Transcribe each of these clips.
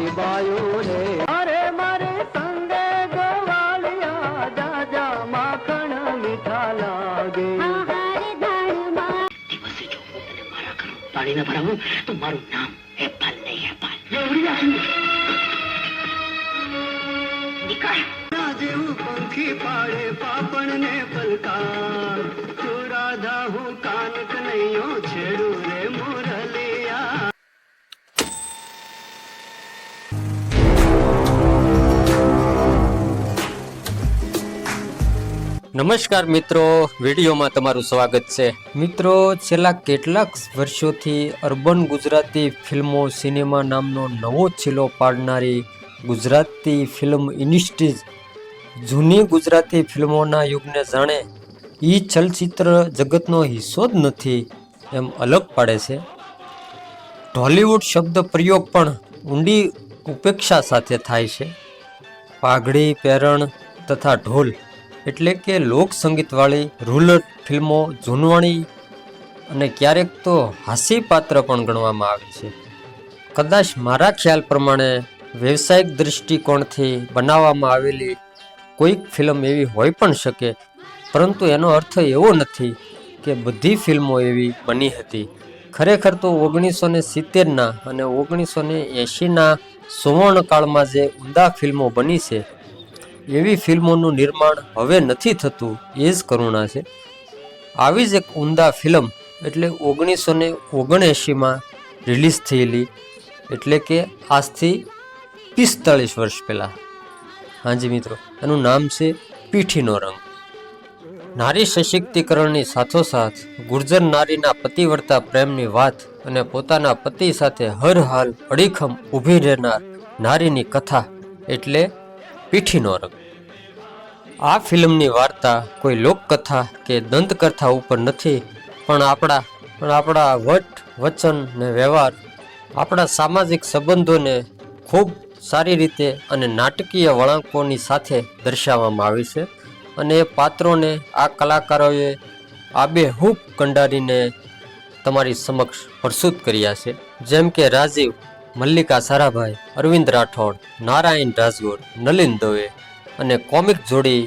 મારી બાયુ રે અરે મારે સંગે ગવાલિયા જાજા માખણ મીઠા લાગે દિવસે જો હું તને મારા ઘર પાણી ન ભરાવું તો મારું નામ હેપાલ નહીં હેપાલ નીકળ જેવું પંખી પાડે પાપણ ને પલકાર તું રાધા હું કાન કનૈયો છેડું રે મુરલિયા. નમસ્કાર મિત્રો, વિડીયોમાં તમારું સ્વાગત છે. મિત્રો, છેલ્લા કેટલાક વર્ષોથી અર્બન ગુજરાતી ફિલ્મો સિનેમા નામનો નવો છેલ્લો પાડનારી ગુજરાતી ફિલ્મ ઇન્ડસ્ટ્રીઝ જૂની ગુજરાતી ફિલ્મોના યુગને જાણે એ ચલચિત્ર જગતનો હિસ્સો જ નથી એમ અલગ પાડે છે. ઢોલિવૂડ શબ્દ પ્રયોગ પણ ઊંડી ઉપેક્ષા સાથે થાય છે. પાઘડી, પેરણ તથા ઢોલ એટલે કે લોક સંગીતવાળી રૂરલ ફિલ્મો જૂનવાણી અને ક્યારેક તો હાસ્યપાત્ર પણ ગણવામાં આવે છે. કદાચ મારા ખ્યાલ પ્રમાણે વ્યવસાયિક દૃષ્ટિકોણથી બનાવવામાં આવેલી કોઈક ફિલ્મ એવી હોઈ પણ શકે, પરંતુ એનો અર્થ એવો નથી કે બધી ફિલ્મો એવી બની હતી. ખરેખર તો 1970ના અને 1980ના સુવર્ણકાળમાં જે ઉમદા ફિલ્મો બની છે એવી ફિલ્મોનું નિર્માણ હવે નથી થતું, એ જ કરુણા છે. આવી જ એક ઉમદા ફિલ્મ એટલે 1979માં રિલીઝ થયેલી, એટલે કે આજથી 45 વર્ષ પહેલાં. હાજી મિત્રો, એનું નામ છે પીઠીનો રંગ. નારી સશક્તિકરણની સાથોસાથ ગુર્જર નારીના પતિવ્રતા પ્રેમની વાત અને પોતાના પતિ સાથે હર હાલ અડીખમ ઊભી રહેનાર નારીની કથા એટલે પીઠીનો રંગ. આ ફિલ્મની વાર્તા કોઈ લોકકથા કે દંતકથા ઉપર નથી, પણ આપણા વચન ને વ્યવહાર, આપણા સામાજિક સંબંધોને ખૂબ સારી રીતે અને નાટકીય વળાંકોની સાથે દર્શાવવામાં આવી છે. અને એ પાત્રોને આ કલાકારોએ આબેહૂબ કંડારીને તમારી સમક્ષ પ્રસ્તુત કર્યા છે. જેમ કે રાજીવ, મલ્લિકા સારાભાઈ, અરવિંદ રાઠોડ, નારાયણ રાજગોર, નલિન દવે અને કોમિક જોડી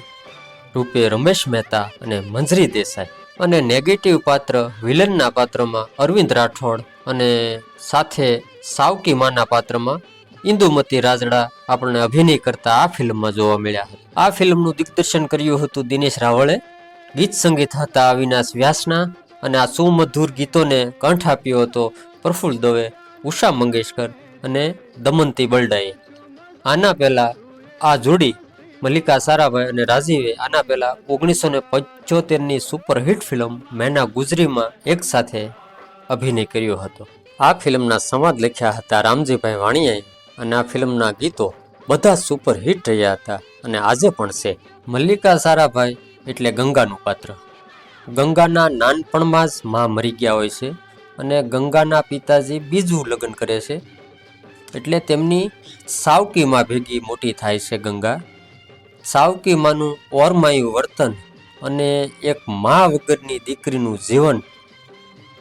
રૂપે રમેશ મહેતા અને મંજરી દેસાઈ. અને નેગેટિવ પાત્ર વિલનના પાત્રમાં અરવિંદ રાઠોડ અને સાથે સાવકી માના પાત્રમાં ઇન્દુમતી રાજડા આપણને અભિનય કરતા આ ફિલ્મમાં જોવા મળ્યા હતા. આ ફિલ્મનું દિગ્દર્શન કર્યું હતું દિનેશ રાવળે. ગીત સંગીત હતા અવિનાશ વ્યાસના અને આ સુમધુર ગીતોને કંઠ આપ્યો હતો પ્રફુલ્લ દવે, ઉષા મંગેશકર અને દમંતી બલડાએ. આના પહેલા આ જોડી મલ્લિકા સારાભાઈ અને રાજીવે આના પહેલા 1975ની સુપરહિટ ફિલ્મ મેના ગુજરીમાં એક સાથે અભિનય કર્યો હતો. આ ફિલ્મના સંવાદ લખ્યા હતા રામજીભાઈ વાણિયાએ અને આ ફિલ્મના ગીતો બધા સુપરહિટ રહ્યા હતા અને આજે પણ છે. મલ્લિકા સારાભાઈ એટલે ગંગાનું પાત્ર. ગંગાના નાનપણમાં જ માં મરી ગયા હોય છે અને ગંગાના પિતાજી બીજું લગ્ન કરે છે, એટલે તેમની સાવકી માં ભેગી મોટી થાય છે ગંગા. સાવકી માનું ઓરમાયું વર્તન અને એક મા વગરની દીકરીનું જીવન,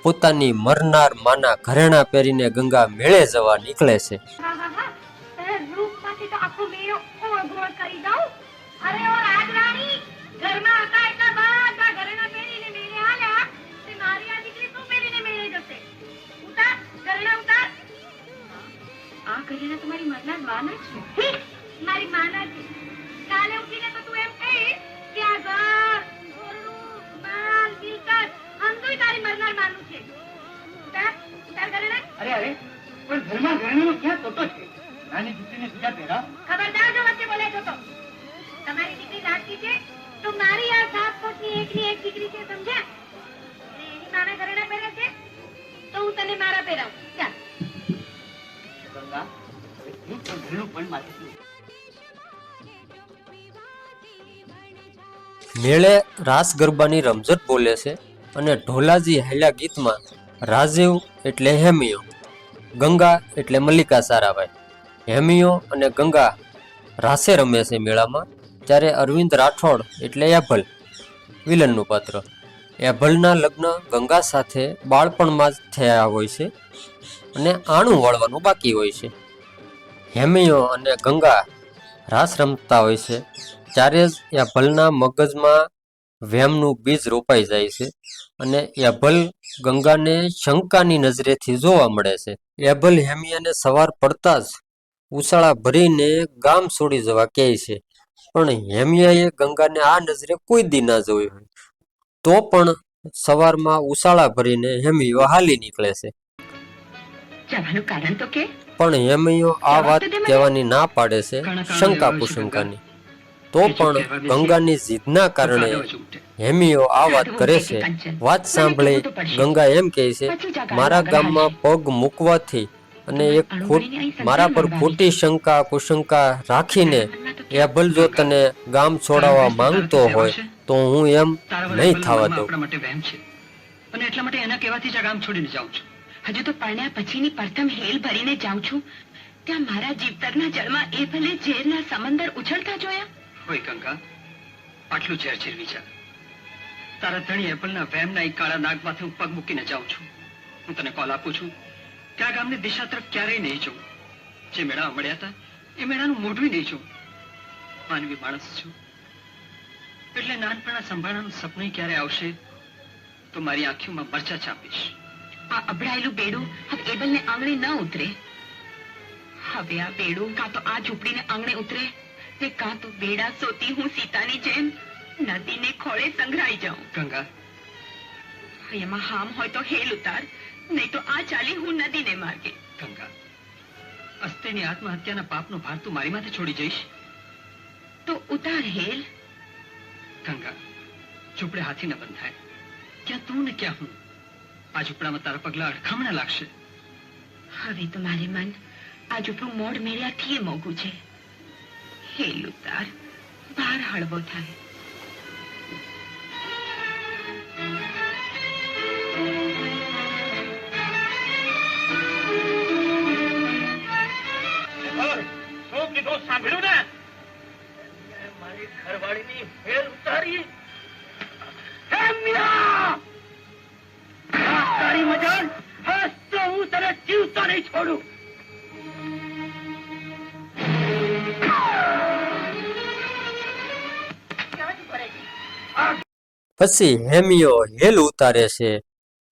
પોતાની મરનાર માના ઘરેણા પહેરીને ગંગા મેળે જવા નીકળે છે. ખબરદાર જો વચ્ચે બોલે છો તો તમારી દીકરી લાગતી છે તો મારી આ 7 કોટની એકની એક દીકરી છે, સમજ્યા? એની માના ઘરેણા પહેરે છે તો હું તને મારા પહેરાવું. ચાલ ગંગા, હું તો ઘરેણું પણ માથે. મેળે રાસ ગરબાની રમઝટ બોલે છે અને ઢોલાજી હાલ્યા ગીતમાં રાજીવ એટલે હેમિયો, ગંગા એટલે મલ્લિકા સારાભાઈ. હેમિયો અને ગંગા રાસે રમે છે મેળામાં, ત્યારે અરવિંદ રાઠોડ એટલે એભલ વિલનનું પાત્ર. એભલના લગ્ન ગંગા સાથે બાળપણમાં જ થયા હોય છે અને આણું વાળવાનું બાકી હોય છે. હેમિયો અને ગંગા રાસ રમતા હોય છે ત્યારે જ યાભલના મગજમાં વહેમનું બીજ રોપાઈ જાય છે અને યાભલ ગંગાને શંકાની નજરેથી જોવા મળે છે. યાભલ હેમિયાને સવાર પડતા જ ઉછાળા ભરીને ગામ છોડી જવા કહે છે, પણ હેમિયાએ ગંગાને આ નજરે કોઈ દી ના જોઈ હોય તો પણ સવારમાં ઉછાળા ભરીને હેમિયો હાલી નીકળે છે. જવાનું કારણ તો કે પણ હેમિયો આ વાત કહેવાની ના પાડે છે, શંકા કુશંકાની. તો પણ ગંગાની જીદના કારણે હેમિયો આ વાત કરે છે. વાત સાંભળી ગંગા એમ કહે છે, મારા ગામમાં પગ મૂકવાથી અને મારા પર ખોટી શંકા કુશંકા રાખીને યાભલ જો તને ગામ છોડાવવા માંગતો હોય તો હું એમ નહીં થવા દઉં. અને એટલા માટે એના કહેવાથી જ આ ગામ છોડીને જાઉં છું. હજુ તો પરણ્યા પછીની પ્રથમ હેલ ભરીને જાઉં છું, ત્યાં મારા જીવતરના જળમાં એ ભલે ઝેરના સમંદર ઉછળતા જોયા. હોય ગંગા, આટલું ઝેર વિચાર. તારા ધણી એપલના વહેમના એક કાળા નાગમાંથી હું પગ મૂકીને જાઉં છું. હું તને કોલ આપું છું કે આ ગામની દિશા તરફ ક્યારેય નહીં જોઉં. જે મેળા મળ્યા હતા એ મેળાનું મોઢું નહીં જોઉં. માનવી માણસ છું એટલે નાનપણના સંભાળાનું સપનું ક્યારે આવશે તો મારી આંખોમાં મરચા ચાપીશ. આ અભડાયેલું બેડું હવે એબલને આંગણે ન ઉતરે. હવે આ બેડું કાં તો આ ઝૂંપડીને આંગણે ઉતરે ને કાં તો બેડા સોતી હું સીતાની જેમ નદીને ખોળે સંઘરાઈ જાઉં. ગંગા, એમાં હામ હોય તો હેલ ઉતાર, નહીં તો આ ચાલી હું નદીને માર્ગે. ગંગા, અસ્તેની આત્મહત્યાના પાપનો ભાર તું મારી માથે છોડી જઈશ તો ઉતાર હેલ. ગંગા, ઝૂંપડે હાથી ન બંધાય. ક્યાં તું ને ક્યાં હું. આ ઝૂંપડામાં તારા પગલા અડખમણા લાગશે. હવે તો મારે મન આ ઝૂંપડું મોડ મેળ્યાથી એ મોંઘું છે. હેલ ઉતાર, ભાર હળવો થાય. શું કીધું સાંભળ્યું ને? મારી ઘરવાળીની હેલ ઉતારી. તારી મજાક હસ તો હું તને જીવતો નહીં છોડું. પછી હેમિયો હેલ ઉતારે છે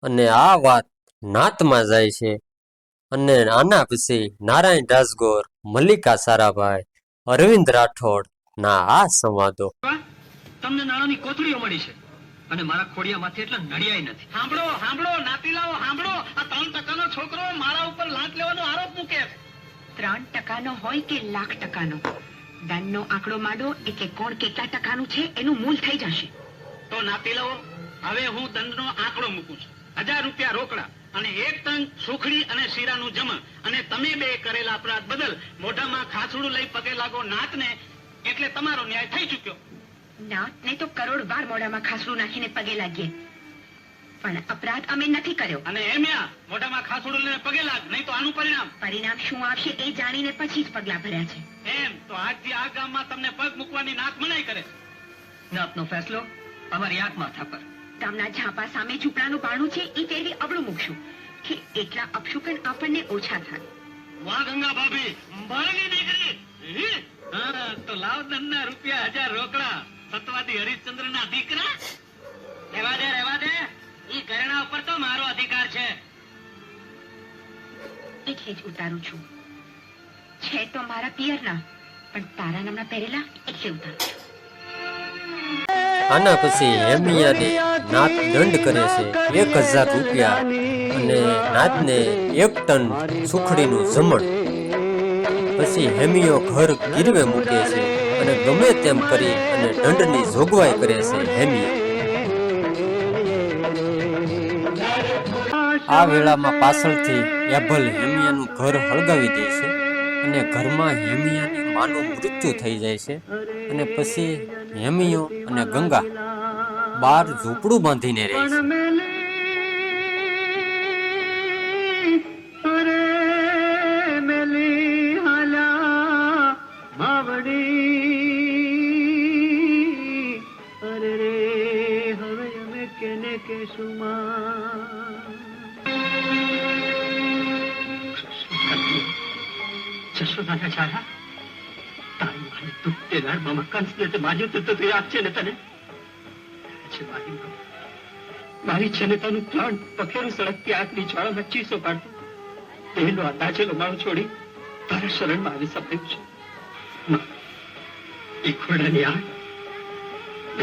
અને આ વાત નાતમાં જાય છે. અને આના પછી નારાયણ દાસગોર, મલ્લિકા સારાભાઈ, અરવિંદ રાઠોડ ના આ સંવાદો. તમને નાણાંની કોથળીઓ મળી છે અને મારા ખોડિયામાંથી એટલા નડિયાય નથી. સાંભળો સાંભળો નાતીલાઓ સાંભળો, આ 3% છોકરો મારા ઉપર લાંચ લેવાનો આરોપ મૂકે છે. 3% હોય કે લાખ%, દંડનો આંકડો માંડો એટલે કોણ કેટલા ટકાનું છે એનું મૂલ થઈ જશે. તો નાતીલાઓ, હવે હું દંડનો આંકડો મૂકું છું. 1000 રૂપિયા રોકડા અને 1 ટન સુખડી અને શીરાનું જમણ, અને તમે બે કરેલા અપરાધ બદલ મોઢામાં ખાસુડું લઈ પગે લાગો નાતને, એટલે તમારો ન્યાય થઈ ચૂક્યો. નાત ને તો કરોડ વાર મોઢામાં ખાસડું નાખીને પગે લાગીએ, પણ અપરાધ અમે નથી કર્યો. અને એમ્યા મોઢામાં ખાસુડું લઈને પગે લાગ, નહીં તો આનું પરિણામ શું આવશે એ જાણીને પછી જ પગલા ભર્યા છે. એમ તો આજથી આ ગામમાં તમને પગ મૂકવાની નાક મનાઈ કરે. નાતનો ફેસલો અમારી આંખ માથા પર. ગામના ઝાપા સામે ઝૂંપડાનું બારણું છે એ ફેરવી અબળું મૂકશું કે એટલા અપશુકન આપણને ઓછા થાય. વાહ ગંગા ભાભી, મારી દીકરી. હા તો લાવ દંડના રૂપિયા 1000 રોકડા. સતવાદી હરિશ્ચંદ્રના દીકરા. રહેવા દે ઈ ઘરેણા ઉપર તો મારો અધિકાર છે. એટલે જ ઉતારું છું. છે તો મારા પિયરના, પણ તારા નામના પહેરેલા એટલે ઉતારું છું. આના પછી હેમિયાને નાત દંડ કરે છે 1000 રૂપિયા અને નાતને 1 ટન સુખડીનું જમણ. પછી હેમિયો ઘર ગીરવે મૂકે છે અને ગમે તેમ કરી અને દંડની જોગવાઈ કરે છે હેમિયો. આ વેળામાં પાછળથી યાભલ હેમિયાનું ઘર હળગાવી દે છે અને ઘરમાં હેમિયાની માનું મૃત્યુ થઈ જાય છે. અને પછી હેમિયો અને ગંગા બહાર ઝૂંપડું બાંધીને રહે છે. જશોદાના ચારા તારી માને દુઃખ દેનાર મામા કંસને તે માર્યો તો તું યાદ છે ને તને મારી જનતાનું પ્રાણ પખેરું સળગતી આગની જ્વાળામાં ચીસો પાડતો તેનો આ દાજેલો માળો છોડી તારા શરણમાં આવી સપ્યું છે એ ઘોડાની આગ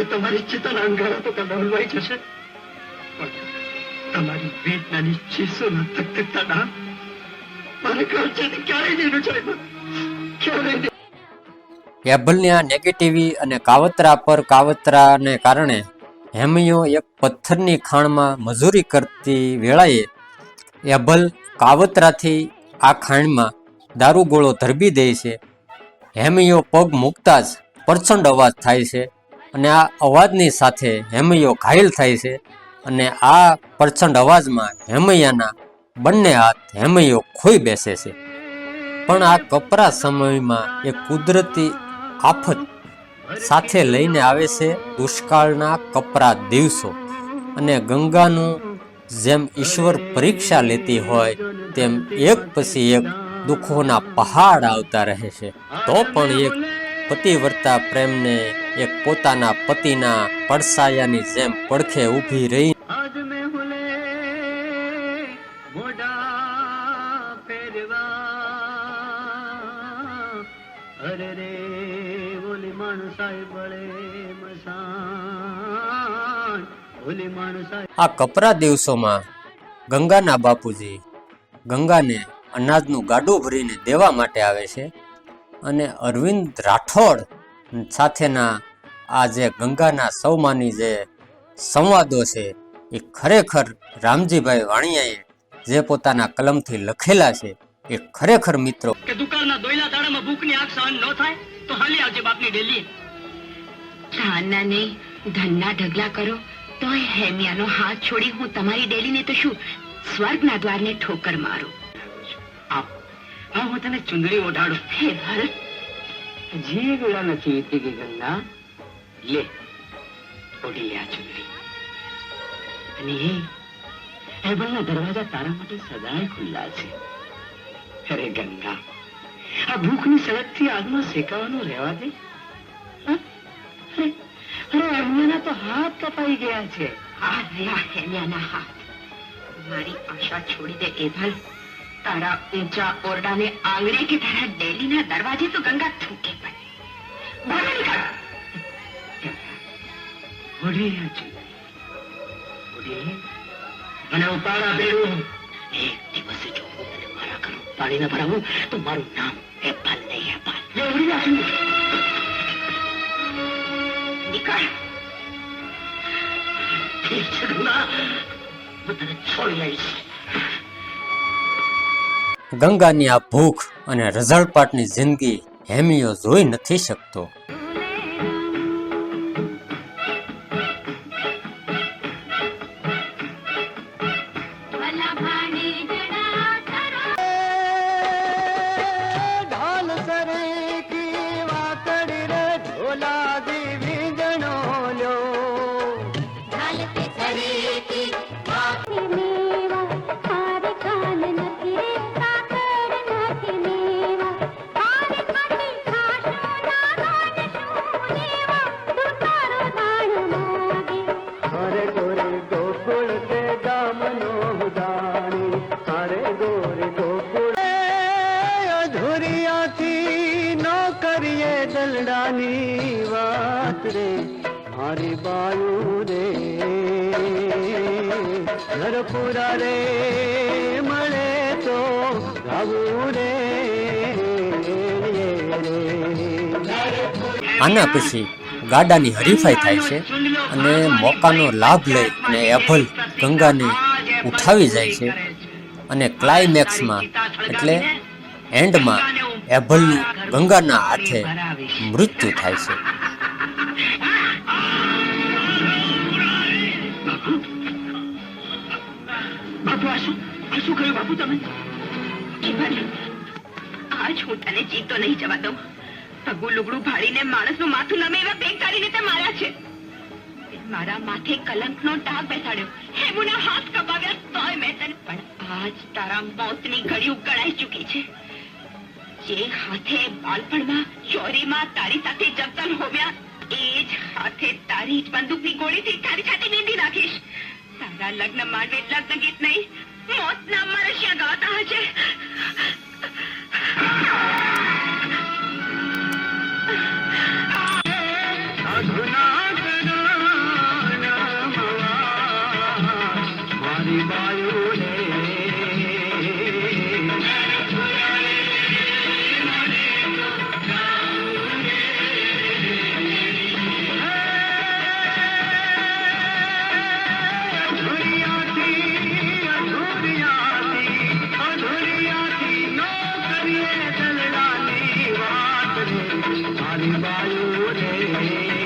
એ તમારી ચેતના અંગારા તો કદાચ હલવાઈ જશે પણ તમારી વેદનાની ચીસોના તકતકતા નામ મારે કાળજાથી ક્યારેય નહીં રૂચાય ક્યારેય. એભલની આ નેગેટિવી અને કાવતરાને કારણે હેમૈયો એક પથ્થરની ખાણમાં મજૂરી કરતી વેળાએ એભલ કાવતરાથી આ ખાણમાં દારૂગોળો ધરબી દે છે. હેમૈયો પગ મૂકતા જ પ્રચંડ અવાજ થાય છે અને આ અવાજની સાથે હેમૈયો ઘાયલ થાય છે અને આ પ્રચંડ અવાજમાં હેમૈયાના બંને હાથ હેમૈયો ખોઈ બેસે છે. પણ આ કપરા સમયમાં એક કુદરતી આફત સાથે લઈને આવે છે દુષ્કાળના કપરા દિવસો અને ગંગાનું જેમ ઈશ્વર પરીક્ષા લેતી હોય તેમ એક પછી એક દુઃખોના પહાડ આવતા રહે છે. તો પણ એક પતિવ્રતા પ્રેમને એક પોતાના પતિના પડસાયાની જેમ પડખે ઊભી રહી આ કપરા દિવસોમાં ગંગાના બાપુજી ગંગાને અનાજનું ગાડું ભરીને દેવા માટે આવે છે અને અરવિંદ રાઠોડ સાથેના આ જે ગંગાના સૌમાની જે સંવાદો છે એ ખરેખર રામજીભાઈ વાણિયાએ જે પોતાના કલમથી લખેલા છે એ ખરેખર મિત્રો કે દુકાળના દોયલા દાડામાં ભૂખની આગ સહન ન થાય તો હાલી આવજે બાપની ડેલી. ચાના નહીં ધનના ઢગલા કરો તોય હેમિયાનો હાથ છોડી હું તમારી ડેલીને તો શું સ્વર્ગના દ્વારને ઠોકર મારું. હા હું તને ચુંદડી ઓઢાડું. હે ભરત, જે વેળા નથી વીતી ગઈ ગંગા, લે ઓઢી લે આ ચુંદડી. અને એ હેબલના દરવાજા તારા માટે સદાય ખુલ્લા છે. અરે ગંગા, આ ભૂખની સળગથી આગમાં શેકાવાનું રહેવા દે. અરે હેમિયાના તો હાથ કપાઈ ગયા છે. આ રહ્યા હેમિયાના હાથ. મારી આશા છોડી દે એભલ. તારા ઊંચા ઓરડાને આંગણે કે તારા ડેલીના દરવાજે તો ગંગા થૂકે પડે. બહાર નીકળ. ઓઢી લે ચુંદડી, ઓઢી લે. મને ઉપાડા બેડું. એક દિવસે જો હું તને મારા ઘરમાં પાણી ના ભરાવું તો મારું નામ એપલ નહીં એપલ. લે ઓઢી લે ચુંદડી. નીકળ. ઠીક છે ગંગા, હું તને છોડી આવીશ. ગંગાની આ ભૂખ અને રઝળપાટની જિંદગી હેમિયો જોઈ નથી શકતો. મારી બાયું રે ઘરપુરા રે મળે તો ગાવું રે. આના પછી ગાડાની હરીફાઈ થાય છે અને મોકાનો લાભ લઈ અને એભલ ગંગાને ઉઠાવી જાય છે અને ક્લાઇમેક્સમાં એટલે એન્ડમાં એભલનું ગંગાના હાથે મૃત્યુ થાય છે. બાપુ આ શું કહ્યું બાપુ તમે? આજ હું તને જીતો નહીં જવા દઉં. પગું લુગડું ભાડીને માણસનું માથું નમે એવા બેકારીને તે માર્યા છે. મારા માથે કલંકનો ડાઘ બેસાડ્યો. હેમુના હાથ કપાવ્યા તોય મેં તને. પણ આજ તારા મોતની ઘડી ગણાઈ ચૂકી છે. જે હાથે બાળપણમાં ચોરીમાં તારી સાથે જંતલ હોવ્યા એ જ હાથે તારી જ બંદૂકની ગોળીથી તારી છાતી વીંધી નાખીશ. તારા લગ્ન માંડવે લગ્ન ગીત નહીં, મોતના મરશિયા ગાતા હશે. મારી બાયુ રે અધુરિયાથી નો કરીએ દલડાની વાત રે મારી બાયુ રે